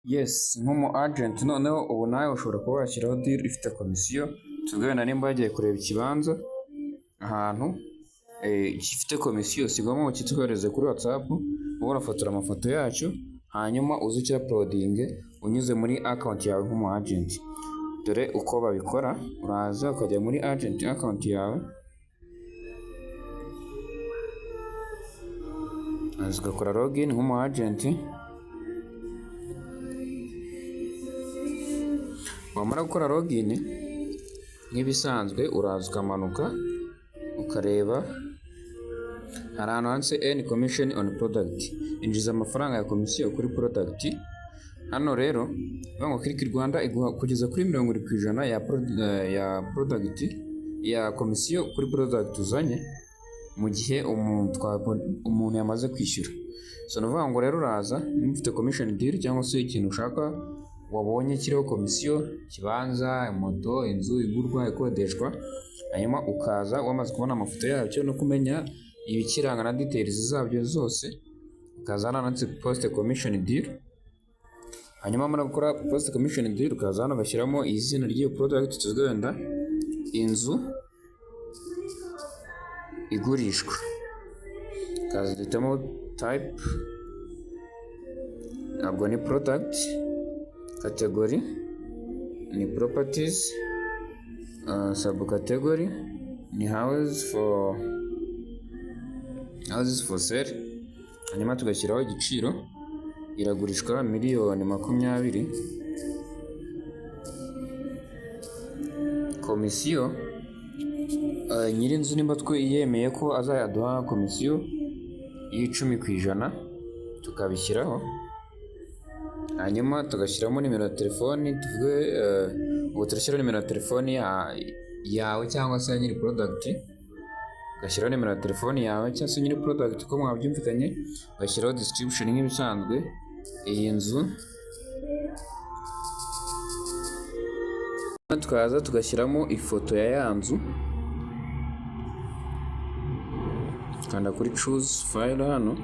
Yes, nk'umu agent noneho ubu nawe ushobora kuba washyiraho deal ifite komisiyo. Tuvuge wenda nimba wagiye kureba ikibanza ahantu gifite komisiyo, sigamo ukitwohereze kuri WhatsApp, wowe urafotora amafoto yacyo hanyuma uze ucyaplodinge unyuze muri account yawe nk'umu agent. Dore uko babikora, uraza ukajya muri agent account yawe, ugakora login nk'umu agent. Wamara gukora login nk'ibisanzwe uraza ukamanuka ukareba hari ahantu handitse earn commission on product, injiza amafaranga ya komisiyo kuri product. Hano rero ngo Click Rwanda iguha kugeza kuri 20% ya product ya komisiyo kuri product uzanye mu gihe umuntu yamaze kwishyura. So nuvuga ngo rero uraza ufite commission deal cyangwa se ikintu ushaka wabonye kiriho komisiyo, kibanza, moto, inzu igurwa ikodeshwa, hanyuma ukaza wamaze kubona amafoto yacyo no kumenya ibikiranga na details zabyo zose, ukaza nanatse post commission deal. Hanyuma muri gukora post commission deal ukaza hano ugashyiramo izina ry'iyo product, tuzwe wenda inzu igurishwa, ukaza duhitamo type, ntabwo ni product, category ni properties, subcategory ni houses for sale. Hanyuma tugashyiraho igiciro, iragurishwa $20,000,000. Komisiyo nyir'inzu nimba yemeye ko azayaduha komisiyo y'10%, tukabishyiraho. Hanyuma tugashyiramo nimero ya telefoni, tuvuge ubu turashyiraho nimero ya telefoni yawe cyangwa se nyiri product, ugashyiraho nimero ya telefoni yawe cyangwa se nyiri product ko mwabyumvikanye, ugashyiraho description nk'ibisanzwe, iyi nzu, tukaza tugashyiramo ifoto ya nzu, kanda kuri choose file hano,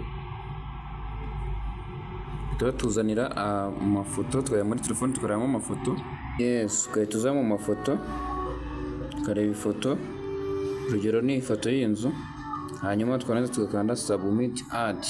tuzanira amafoto, tukajya muri telefoni tukareba amafoto. Yes, ugahita uza mu mafoto ukareba ifoto, urugero ni ifoto y'inzu, hanyuma twarangiza tugakanda submit add.